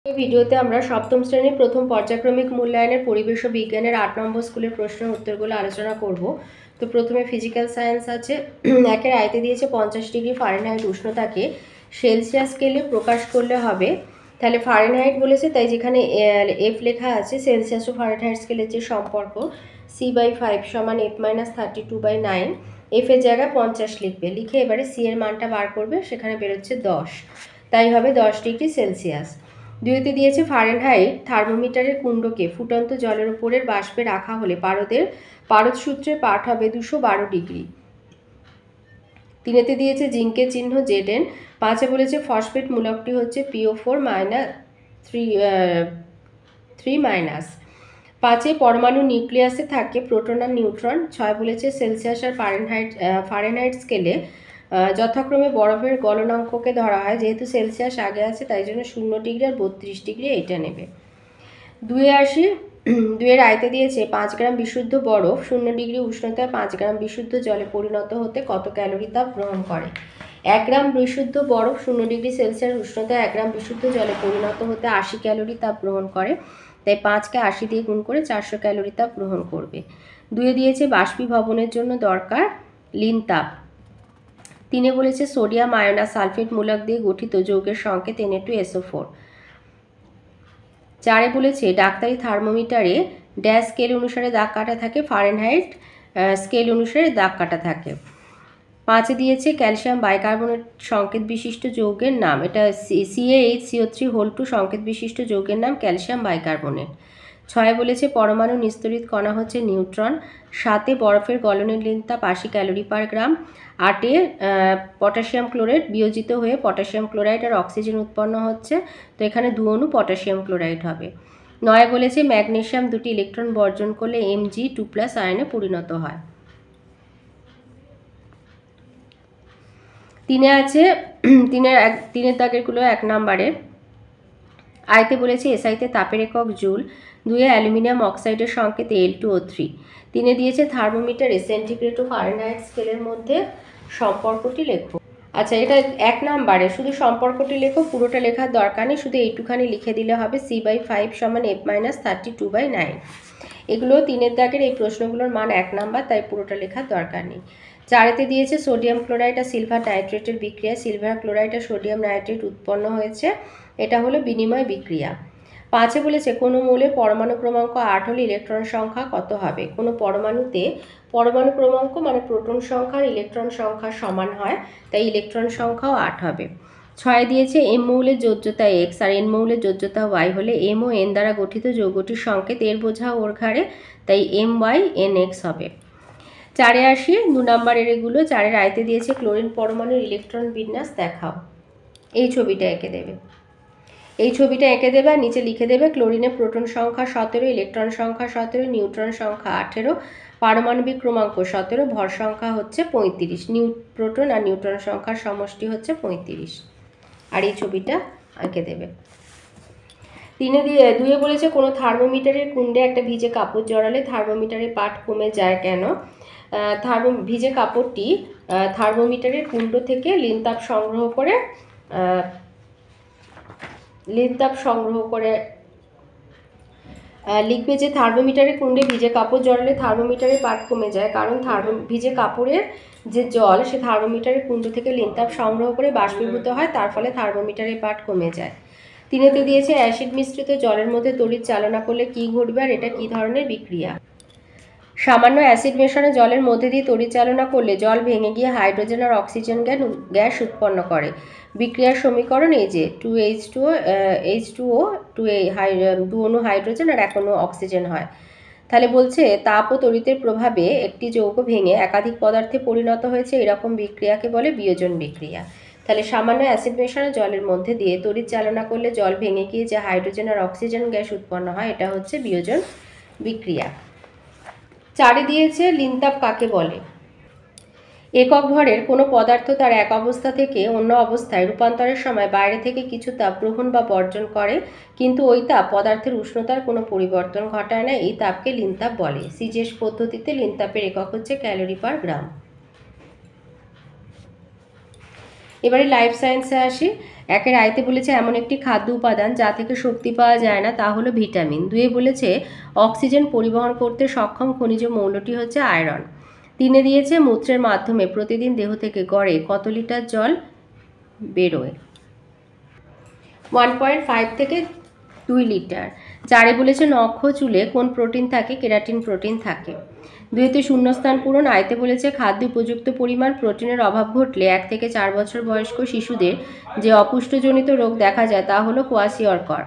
এই ভিডিওতে আমরা সপ্তম শ্রেণীর প্রথম পর্যায়ক্রমিক মূল্যায়নের পরিবেশ ও বিজ্ঞানের 8 নম্বর স্কুলের প্রশ্নের উত্তরগুলো আলোচনা করব। তো প্রথমে ফিজিক্যাল সায়েন্স আছে। একের আয়তে দিয়েছে 50 ডিগ্রি ফারেনহাইট উষ্ণতাকে সেলসিয়াস স্কেলে প্রকাশ করলে হবে। তাহলে ফারেনহাইট বলেছে, তাই যেখানে এফ লেখা আছে সেলসিয়াস ও ফারেনহাইট স্কেলের যে সম্পর্ক c/5 সমান f-32/9, এফ এর জায়গায় 50 লিখবে, লিখে এবারে সি এর মানটা বার করবে, সেখানে বেরোচ্ছে 10, তাই হবে 10 ডিগ্রি সেলসিয়াস। দুইতে দিয়েছে ফারেনহাইট থার্মোমিটারের কুণ্ডকে ফুটন্ত জলের উপরের বাষ্পে রাখা হলে পারদ সূত্রের পাঠ হবে 212 ডিগ্রি। তিনেতে দিয়েছে জিঙ্কের চিহ্ন Zn। পাঁচে বলেছে ফসফেট মূলকটি হচ্ছে PO4 3-। পাঁচে পরমাণু নিউক্লিয়াসে থাকে প্রোটন আর নিউট্রন। 6 বলেছে সেলসিয়াস আর ফারেনহাইট স্কেলে যথাক্রমে বরফের গলনাঙ্ককে ধরা হয়, যেহেতু সেলসিয়াস আগে আছে তাই জন্য 0 ডিগ্রি আর 32 ডিগ্রি এইটা নেবে। 2-এ আসি। 2-এর আয়তে দিয়েছে 5 গ্রাম বিশুদ্ধ বরফ 0 ডিগ্রি উষ্ণতায় 5 গ্রাম বিশুদ্ধ জলে পরিণত হতে কত ক্যালোরি তাপ গ্রহণ করে। 1 গ্রাম বিশুদ্ধ বরফ 0 ডিগ্রি সেলসিয়াস উষ্ণতায় 1 গ্রাম বিশুদ্ধ জলে পরিণত হতে 80 ক্যালোরি তাপ গ্রহণ করে, তাই 5কে 80 দিয়ে গুণ করে 400 ক্যালোরি তাপ গ্রহণ করবে। 2-এ দিয়েছে বাষ্পীভবনের জন্য দরকার লিন তাপ। 3-এ বলেছে সোডিয়াম আয়ন আর সালফেট মূলক দিয়ে গঠিত যৌগের সংকেত Na2SO4। 4-এ বলেছে ডাক্তারি থার্মোমিটারে ড্যাশ স্কেল অনুসারে দাগ কাটা থাকে, ফারেনহাইট স্কেল অনুসারে দাগ কাটা থাকে। 5-এ দিয়েছে ক্যালসিয়াম বাইকার্বনেট সংকেত বিশিষ্ট যৌগের নাম, এটা CaHCO3 সংকেত বিশিষ্ট যৌগের নাম ক্যালসিয়াম বাইকার্বনেট। 6-এ বলেছে পরমাণু নিস্তরিত কণা হচ্ছে নিউট্রন। 7-এ বরফের গলনের লিন তাপ 80 ক্যালোরি পার গ্রাম। 8-এ পটাশিয়াম ক্লোরাইড বিয়োজিত হয়ে পটাশিয়াম ক্লোরাইড আর অক্সিজেন উৎপন্ন হচ্ছে, তো এখানে 2 অণু পটাশিয়াম ক্লোরাইড হবে। 9-এ বলেছে ম্যাগনেসিয়াম 2টি ইলেকট্রন বর্জন করলে Mg2+ আয়নে পরিণত হয়। 3-এ আছে 3-এর দাগেরগুলো 1 নম্বরে। আয়তে বলেছে এসআইতে তাপের একক জুল। 2-এ অ্যালুমিনিয়াম অক্সাইডের সংকেত Al2O3। 3-এ দিয়েছে থার্মোমিটার সেন্টিগ্রেড ও ফারেনহাইট স্কেলের মধ্যে সম্পর্কটি লেখো। আচ্ছা, এটা 1 নম্বরে, শুধু সম্পর্কটি লেখো, পুরোটা লেখার দরকার নেই, শুধু এইটুখানি লিখে দিলে হবে c/5 সমান f-32/9। এগুলো 3-এর দাগের এই প্রশ্নগুলোর মান 1 নম্বর, তাই পুরোটা লেখার দরকার নেই। 4-এতে দিয়েছে সোডিয়াম ক্লোরাইড আর সিলভার নাইট্রেটের বিক্রিয়া সিলভার ক্লোরাইড আর সোডিয়াম নাইট্রেট উৎপন্ন হয়েছে, এটা হলো বিনিময় বিক্রিয়া। 5-এ বলেছে কোনো মৌলের পরমাণু ক্রমাঙ্ক 8 হলে ইলেকট্রন সংখ্যা কত হবে। কোনো পরমাণুতে পরমাণু ক্রমাঙ্ক মানে প্রোটন সংখ্যা আর ইলেকট্রন সংখ্যা সমান হয়, তাই ইলেকট্রন সংখ্যাও 8 হবে। 6-এ দিয়েছে এম মৌলের যোজ্যতা X আর এন মৌলের যোজ্যতা Y হলে এম ও এন দ্বারা গঠিত যৌগটির সংকেত এর বোঝা ওর ঘাড়ে, তাই MyNX হবে। 4-এ আসি 2 নম্বরের এগুলো। 4-এর আয়তে দিয়েছে ক্লোরিন পরমাণুর ইলেকট্রন বিন্যাস দেখাও। এই ছবিটা এঁকে দেবে, আর নিচে লিখে দেবে ক্লোরিনের প্রোটন সংখ্যা 17, ইলেকট্রন সংখ্যা 17, নিউট্রন সংখ্যা 18, পারমাণবিক ক্রমাঙ্ক 17, ভর সংখ্যা হচ্ছে 35, প্রোটন আর নিউট্রন সংখ্যার সমষ্টি হচ্ছে 35, আর এই ছবিটা এঁকে দেবে। 2-এ বলেছে কোনো থার্মোমিটারের কুণ্ডে একটা ভিজে কাপড় জড়ালে থার্মোমিটারের পাঠ কমে যায় কেন। ভিজে কাপড়টি থার্মোমিটারের কুণ্ড থেকে লিন তাপ সংগ্রহ করে লিখবে যে থার্মোমিটারের কুণ্ডে ভিজে কাপড় জড়ালে থার্মোমিটারের পাঠ কমে যায়, কারণ ভিজে কাপড়ের যে জল সে থার্মোমিটারের কুণ্ড থেকে লিন তাপ সংগ্রহ করে বাষ্পীভূত হয়, তার ফলে থার্মোমিটারের পাঠ কমে যায়। 3-এতে দিয়েছে অ্যাসিড মিশ্রিত জলের মধ্যে তড়িৎ চালনা করলে কি ঘটবে আর এটা কি ধরনের বিক্রিয়া। সামান্য অ্যাসিড মেশানো জলের মধ্যে দিয়ে তড়িৎ চালনা করলে জল ভেঙে গিয়ে হাইড্রোজেন আর অক্সিজেন গ্যাস উৎপন্ন করে। বিক্রিয়ার সমীকরণ এই যে 2H2O 2 অণু হাইড্রোজেন আর 1 অণু অক্সিজেন হয়। তাহলে বলছে তাপ ও তড়িতের প্রভাবে একটি যৌগ ভেঙে একাধিক পদার্থে পরিণত হয়েছে, এরকম বিক্রিয়াকে বলে বিয়োজন বিক্রিয়া। তাহলে সামান্য অ্যাসিড মেশানো জলের মধ্যে দিয়ে তড়িৎ চালনা করলে জল ভেঙে গিয়ে যে হাইড্রোজেন আর অক্সিজেন গ্যাস উৎপন্ন হয়, এটা হচ্ছে বিয়োজন বিক্রিয়া। 4-এ দিয়েছে লিন তাপ কাকে বলে। একক ভরের কোনো পদার্থ তার এক অবস্থা থেকে অন্য অবস্থায় রূপান্তরের সময় বাইরে থেকে কিছু তাপ গ্রহণ বা বর্জন করে, কিন্তু ওই তাপ পদার্থের উষ্ণতার কোনো পরিবর্তন ঘটায় না, এই তাপকে লিন তাপ বলে। সিজেস পদ্ধতিতে লিন তাপের একক হচ্ছে ক্যালোরি পার গ্রাম। এবারে লাইফ সায়েন্সে আসি। একের আয়তে বলেছে এমন একটি খাদ্য উপাদান যা থেকে শক্তি পাওয়া যায় না, তা হলো ভিটামিন। দুয়ে বলেছে অক্সিজেন পরিবহন করতে সক্ষম খনিজ মৌলটি হচ্ছে আয়রন। তিনে দিয়েছে মূত্রের মাধ্যমে প্রতিদিন দেহ থেকে গড়ে কত লিটার জল বেরোয়? 1.5 থেকে 2 লিটার। চারে বলেছে নখ চুলে কোন প্রোটিন থাকে? কেরাটিন প্রোটিন থাকে। দুইতে শূন্যস্থান পূরণ। আয়তে বলেছে খাদ্য উপযুক্ত পরিমাণ প্রোটিনের অভাব ঘটলে 1 থেকে 4 বছর বয়স্ক শিশুদের যে অপুষ্টজনিত রোগ দেখা যায় তা হলো কোয়াশিয়রকর।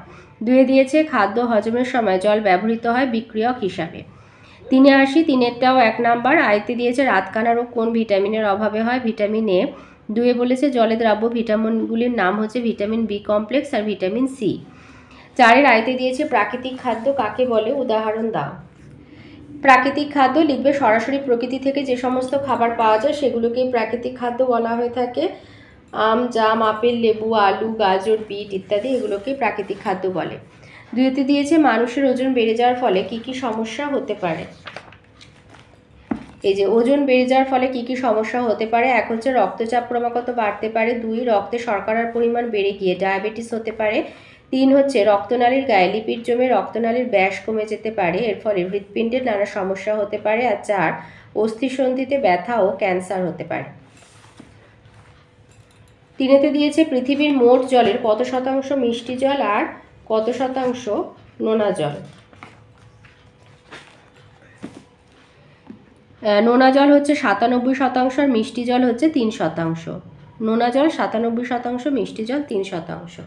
দুয়ে দিয়েছে খাদ্য হজমের সময় জল ব্যবহৃত হয় বিক্রিয়ক হিসাবে। তিনে আসি, তিনেরটাও 1 নাম্বার। আয়তে দিয়েছে রাতকানা রোগ কোন ভিটামিনের অভাবে হয়? Vitamin A. দুয়ে বলেছে জলে দ্রাব্য ভিটামিনগুলির নাম হচ্ছে ভিটামিন বি কমপ্লেক্স আর ভিটামিন সি। চারের আয়তে দিয়েছে প্রাকৃতিক খাদ্য কাকে বলে? উদাহরণ দাও। প্রাকৃতিক খাদ্য লিখবে সরাসরি প্রকৃতি থেকে যে সমস্ত খাবার পাওয়া যায় সেগুলোকেই প্রাকৃতিক খাদ্য বলা হয়ে থাকে। আম, জাম, আপেল, লেবু, আলু, গাজর, বিট ইত্যাদি এগুলোকেই প্রাকৃতিক খাদ্য বলে। দুইতে দিয়েছে মানুষের ওজন বেড়ে যাওয়ার ফলে কি কি সমস্যা হতে পারে? এই যে ওজন বেড়ে যাওয়ার ফলে কি কি সমস্যা হতে পারে? এক হচ্ছে রক্তচাপ ক্রমাগত বাড়তে পারে। দুই, রক্তে শর্করার পরিমাণ বেড়ে গিয়ে ডায়াবেটিস হতে পারে। তিন হচ্ছে রক্তনালীর গায়ে লিপিড জমে রক্তনালীর ব্যাস কমে যেতে পারে, এর ফলে হৃৎপিণ্ডের নানা সমস্যা হতে পারে। আর চার, অস্থিসন্ধিতে ব্যথা ও ক্যান্সার হতে পারে। তিনেতে দিয়েছে পৃথিবীর মোট জলের কত শতাংশ মিষ্টি জল আর কত শতাংশ নোনা জল? নোনা জল হচ্ছে 97% আর মিষ্টি জল হচ্ছে 3%। নোনা জল 97%, মিষ্টি জল 3%।